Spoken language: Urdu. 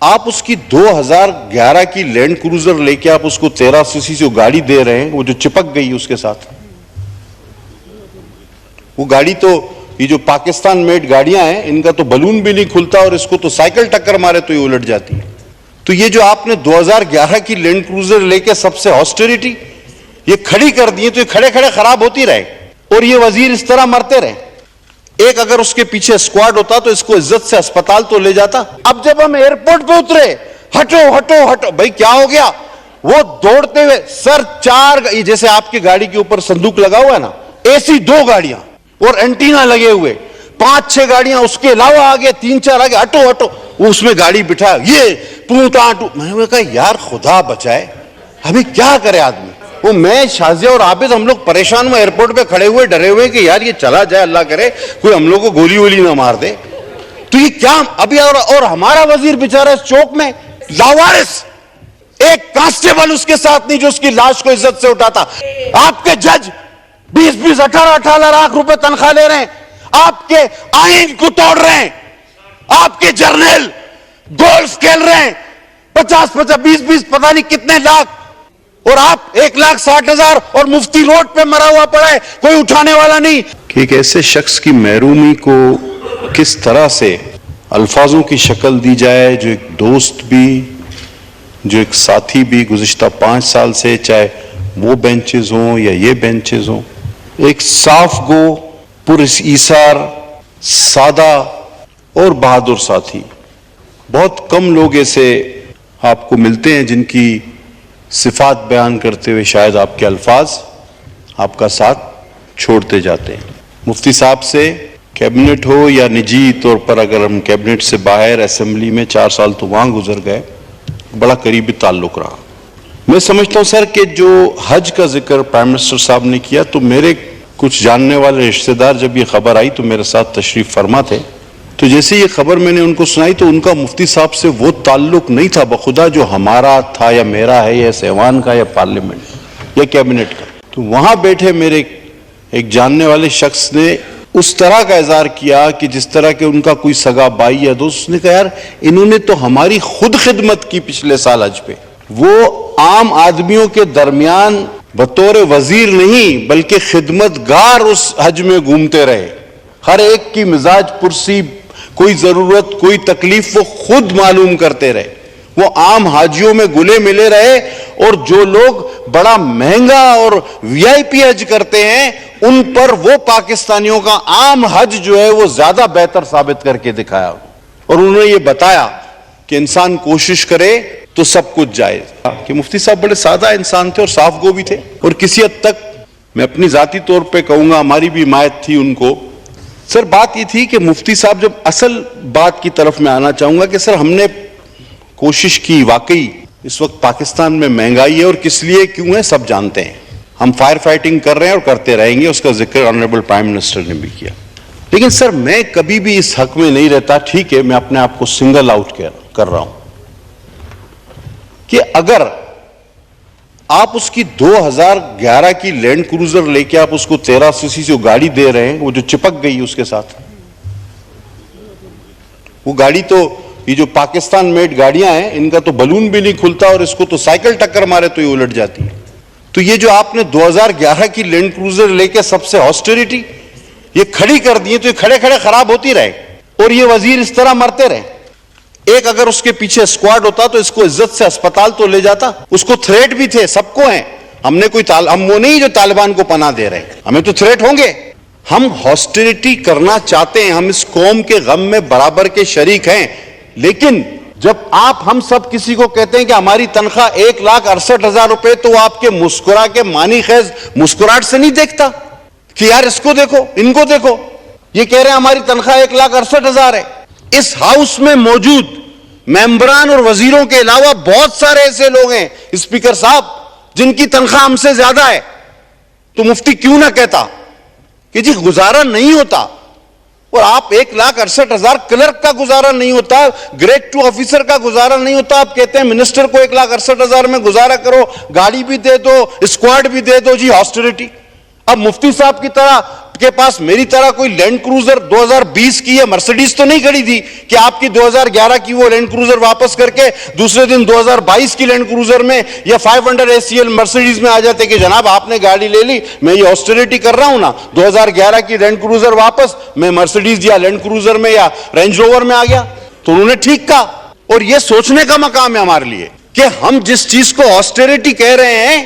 آپ اس کی 2011 کی لینڈ کروزر لے کے آپ اس کو 1300 سی سے گاڑی دے رہے ہیں, وہ جو چپک گئی اس کے ساتھ. وہ گاڑی تو یہ جو پاکستان میڈ گاڑیاں ہیں ان کا تو بلون بھی نہیں کھلتا, اور اس کو تو سائیکل ٹکر مارے تو یہ الٹ جاتی ہے. تو یہ جو آپ نے 2011 کی لینڈ کروزر لے کے سب سے آسٹیریٹی یہ کھڑی کر دی, تو یہ کھڑے کھڑے خراب ہوتی رہے, اور یہ وزیر اس طرح مرتے رہے. ایک اگر اس کے پیچھے اسکواڈ ہوتا تو اس کو عزت سے اسپتال تو لے جاتا. اب جب ہم ایئرپورٹ پہ اترے, ہٹو ہٹو ہٹو, بھائی کیا ہو گیا؟ وہ دوڑتے ہوئے سر 4 جیسے آپ کی گاڑی کے اوپر صندوق لگا ہوا ہے نا, ایسی 2 گاڑیاں اور اینٹینا لگے ہوئے, 5-6 گاڑیاں اس کے علاوہ آگے, 3-4 آگے, ہٹو ہٹو. وہ اس میں گاڑی بٹھا, یہ پوتا ٹو. میں نے کہا یار خدا بچائے, ابھی کیا کرے آدمی. وہ میں شازیہ اور عابد ہم لوگ پریشان ہوئے ایئرپورٹ پہ کھڑے ہوئے ڈرے ہوئے کہ یار یہ چلا جائے, اللہ کرے کوئی ہم لوگ کو گولی وولی نہ مار دے. تو یہ کیا ابھی, اور ہمارا وزیر بیچارہ اس چوک میں لاوارث, ایک کانسٹیبل اس کے ساتھ نہیں جو اس کی لاش کو عزت سے اٹھاتا. آپ کے جج 20-20, 18-18 لاکھ روپے تنخواہ لے رہے ہیں, آپ کے آئین کو توڑ رہے ہیں, آپ کے جرنیل گولف کھیل رہے ہیں 50-50, 20-20 پتہ نہیں کتنے لاکھ, اور آپ 1,60,000 اور مفتی روڈ پہ مرا ہوا پڑا ہے, کوئی اٹھانے والا نہیں. کہ ایک ایسے شخص کی محرومی کو کس طرح سے الفاظوں کی شکل دی جائے, جو ایک دوست بھی, جو ایک ساتھی بھی گزشتہ 5 سال سے, چاہے وہ بینچز ہوں یا یہ بینچز ہوں, ایک صاف گو, پر ایثار, سادہ اور بہادر ساتھی. بہت کم لوگ ایسے آپ کو ملتے ہیں جن کی صفات بیان کرتے ہوئے شاید آپ کے الفاظ آپ کا ساتھ چھوڑتے جاتے ہیں. مفتی صاحب سے کیبنٹ ہو یا نجی طور پر, اگر ہم کیبنٹ سے باہر اسمبلی میں 4 سال تو وہاں گزر گئے, بڑا قریبی تعلق رہا. میں سمجھتا ہوں سر کہ جو حج کا ذکر پرائم منسٹر صاحب نے کیا, تو میرے کچھ جاننے والے رشتہ دار جب یہ خبر آئی تو میرے ساتھ تشریف فرما تھے, تو جیسے یہ خبر میں نے ان کو سنائی تو ان کا مفتی صاحب سے وہ تعلق نہیں تھا بخدا جو ہمارا تھا یا میرا ہے یا ایوان کا یا پارلیمنٹ یا کیبنٹ کا. تو وہاں بیٹھے میرے ایک جاننے والے شخص نے اس طرح کا اظہار کیا کہ جس طرح کہ ان کا کوئی سگا بھائی یا دوست. اس نے کہا یار انہوں نے تو ہماری خود خدمت کی پچھلے سال حج پہ, وہ عام آدمیوں کے درمیان بطور وزیر نہیں بلکہ خدمت گار اس حج میں گھومتے رہے, ہر ایک کی مزاج پرسی, کوئی ضرورت کوئی تکلیف وہ خود معلوم کرتے رہے. وہ عام حاجیوں میں گلے ملے رہے, اور جو لوگ بڑا مہنگا اور وی آئی پی حج کرتے ہیں ان پر وہ پاکستانیوں کا عام حج جو ہے وہ زیادہ بہتر ثابت کر کے دکھایا. اور انہوں نے یہ بتایا کہ انسان کوشش کرے تو سب کچھ جائز. کہ مفتی صاحب بڑے سادہ انسان تھے اور صاف گو بھی تھے, اور کسی حد تک میں اپنی ذاتی طور پہ کہوں گا ہماری بھی حمایت تھی ان کو. سر بات یہ تھی کہ مفتی صاحب, جب اصل بات کی طرف میں آنا چاہوں گا کہ سر ہم نے کوشش کی, واقعی اس وقت پاکستان میں مہنگائی ہے اور کس لیے کیوں ہے سب جانتے ہیں, ہم فائر فائٹنگ کر رہے ہیں اور کرتے رہیں گے, اس کا ذکر آنریبل پرائم منسٹر نے بھی کیا. لیکن سر میں کبھی بھی اس حق میں نہیں رہتا, ٹھیک ہے میں اپنے آپ کو سنگل آؤٹ کر رہا ہوں, کہ اگر آپ اس کی 2011 کی لینڈ کروزر لے کے آپ اس کو 1300 سی سے گاڑی دے رہے ہیں, وہ جو چپک گئی اس کے ساتھ, وہ گاڑی تو یہ جو پاکستان میڈ گاڑیاں ہیں ان کا تو بلون بھی نہیں کھلتا, اور اس کو تو سائیکل ٹکر مارے تو یہ الٹ جاتی ہے. تو یہ جو آپ نے 2011 کی لینڈ کروزر لے کے سب سے آسٹیریٹی یہ کھڑی کر دی, تو یہ کھڑے کھڑے خراب ہوتی رہے, اور یہ وزیر اس طرح مرتے رہے. ایک اگر اس کے پیچھے اسکواڈ ہوتا تو اس کو عزت سے اسپتال تو لے جاتا. اس کو تھریٹ بھی تھے, سب کو ہیں, ہم نے کوئی ہم وہ نہیں جو طالبان کو پناہ دے رہے ہیں, ہمیں تو تھریٹ ہوں گے. ہم ہاسٹیلیٹی کرنا چاہتے ہیں, ہم اس قوم کے غم میں برابر کے شریک ہیں, لیکن جب آپ ہم سب کسی کو کہتے ہیں کہ ہماری تنخواہ 1,68,000 روپے, تو آپ کے مسکرا کے مانی خیز مسکراہٹ سے نہیں دیکھتا کہ یار اس کو دیکھو, ان کو دیکھو, یہ کہہ رہے ہیں ہماری تنخواہ 1,68,000 ہے. اس ہاؤس میں موجود ممبران اور وزیروں کے علاوہ بہت سارے ایسے لوگ ہیں اسپیکر صاحب جن کی تنخواہ ہم سے زیادہ ہے. تو مفتی کیوں نہ کہتا کہ جی گزارا نہیں ہوتا, اور آپ 1,68,000 کلرک کا گزارا نہیں ہوتا, گریڈ 2 آفیسر کا گزارا نہیں ہوتا, آپ کہتے ہیں منسٹر کو 1,68,000 میں گزارا کرو, گاڑی بھی دے دو, اسکواڈ بھی دے دو, جی ہاسٹیلیٹی. اب مفتی صاحب کی طرح کے پاس میری طرح کوئی لینڈ کروزر 2020 کی یا مرسیڈیز تو نہیں کھڑی تھی کہ آپ کی 2011 کی وہ لینڈ کروزر واپس کر کے دوسرے دن 2022 کی لینڈ کروزر میں یا 500 SCL مرسیڈیز میں آ جاتے کہ جناب آپ نے گاڑی لے لی, میں یہ آسٹریٹی کر رہا ہوں نا, 2011 کی لینڈ کروزر واپس, میں مرسیڈیز یا لینڈ کروزر میں یا رینج روور میں آ گیا. تو انہوں نے ٹھیک کہا. اور یہ سوچنے کا مقام ہے ہمارے لیے کہ ہم جس چیز کو آسٹریٹی کہہ رہے ہیں